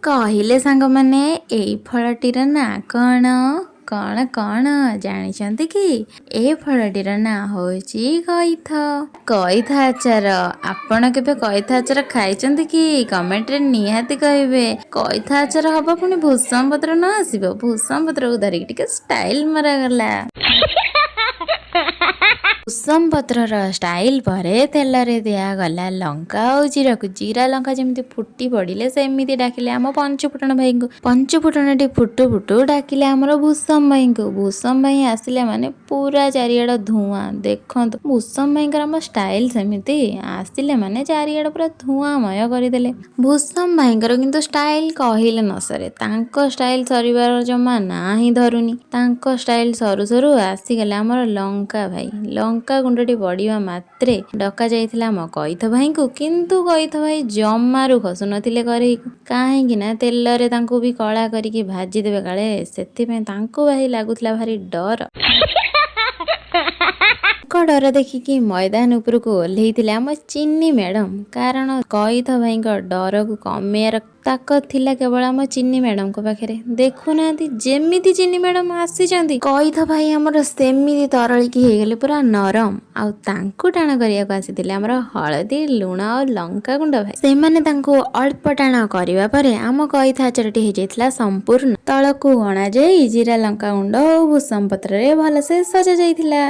କହିଲେ ସାଙ୍ଗମାନେ ଏଇ ଫଳଟିର ନାଁ କଣ? କଣ କଣ ଜାଣିଛନ୍ତି କି? ଏ ଫଳଟିର ନାଁ ହେଉଛି କଇଥ। କଇଥ ଆଚାର। ଆପଣ କେବେ କଇଥ ଆଚାର ଖାଇଛନ୍ତି କି? କମେଣ୍ଟରେ ନିହାତି କହିବେ। କଇଥ ଆଚାର ହବ ପୁଣି ଭୂଷଙ୍ଗ ପତ୍ର ନ ଆସିବ? ଭୂଷଙ୍ଗ ପତ୍ରକୁ ଧରିକି ଟିକେ ଷ୍ଟାଇଲ ମରାଗଲା। ଭୂଷଙ୍ଗ ପତ୍ରର ଷ୍ଟାଇଲ ପରେ ତେଲରେ ଦିଆଗଲା ଲଙ୍କା ଆଉ ଜିରାକୁ। ଜିରା ଲଙ୍କା ଯେମିତି ଫୁଟି ପଡ଼ିଲେ ସେମିତି ଡାକିଲେ ଆମ ପଞ୍ଚୁଫୁଟଣ ଭାଇଙ୍କୁ। ପଞ୍ଚୁଫୁଟଣଟି ଫୁଟୁ ଫୁଟୁ ଡାକିଲେ ଆମର ଭୂଷମ ଭାଇଙ୍କୁ। ଭୂଷମ ଭାଇ ଆସିଲେ ମାନେ ପୁରା ଚାରିଆଡ଼ ଧୂଆଁ। ଦେଖନ୍ତୁ ଭୂଷମ ଭାଇଙ୍କର ଆମ ଷ୍ଟାଇଲ ସେମିତି, ଆସିଲେ ମାନେ ଚାରିଆଡ଼ ପୁରା ଧୂଆଁମୟ କରିଦେଲେ। ଭୂଷମ ଭାଇଙ୍କର କିନ୍ତୁ ଷ୍ଟାଇଲ କହିଲେ ନ ସରେ। ତାଙ୍କ ଷ୍ଟାଇଲ ସରିବାର ଜମା ନାଁ ହିଁ ଧରୁନି। ତାଙ୍କ ଷ୍ଟାଇଲ ସରୁ ସରୁ ଆସିଗଲେ ଆମର ଲଙ୍କା ଭାଇ। ଲଙ୍କା ଗୁଣ୍ଡଟି ପଡ଼ିବା ମାତ୍ରେ ଡକା ଯାଇଥିଲା ଆମ କଇଥ ଭାଇଙ୍କୁ, କିନ୍ତୁ କଇଥ ଭାଇ ଜମାରୁ ଖସୁ ନଥିଲେ କରେଇକୁ। କାହିଁକି ନା ତେଲରେ ତାଙ୍କୁ ବି କଳା କରିକି ଭାଜିଦେବେ କାଳେ, ସେଥିପାଇଁ ତାଙ୍କୁ ଭାଇ ଲାଗୁଥିଲା ଭାରି ଡର। ତାଙ୍କ ଡର ଦେଖିକି ମଇଦାନ ଉପରକୁ ଓହ୍ଲେଇଥିଲେ ଆମ ଚିନି ମ୍ୟାଡ଼ାମ। କାରଣ କଇଥ ଭାଇଙ୍କ ଡରକୁ କମେଇବାର ତାକତ ଥିଲା କେବଳ ଆମ ଚିନି ମ୍ୟାଡ଼ାମଙ୍କ ପାଖରେ। ଦେଖୁନାହାନ୍ତି ଯେମିତି ଚିନି ମ୍ୟାଡ଼ାମ ଆସିଛନ୍ତି, କଇଥ ଭାଇ ଆମର ସେମିତି ତରଳିକି ହେଇଗଲେ ପୁରା ନରମ। ଆଉ ତାଙ୍କୁ ଟାଣ କରିବାକୁ ଆସିଥିଲେ ଆମର ହଳଦୀ, ଲୁଣ ଆଉ ଲଙ୍କା ଗୁଣ୍ଡ ଭାଇ। ସେମାନେ ତାଙ୍କୁ ଅଳ୍ପ ଟାଣ କରିବା ପରେ ଆମ କଇଥ ଆଚାରଟି ହେଇଯାଇଥିଲା ସମ୍ପୂର୍ଣ୍ଣ। ତଳକୁ ଅଣାଯାଇ ଜିରା ଲଙ୍କା ଗୁଣ୍ଡ ଓ ଭୂଷଙ୍ଗ ପତ୍ରରେ ଭଲସେ ସଜା ଯାଇଥିଲା।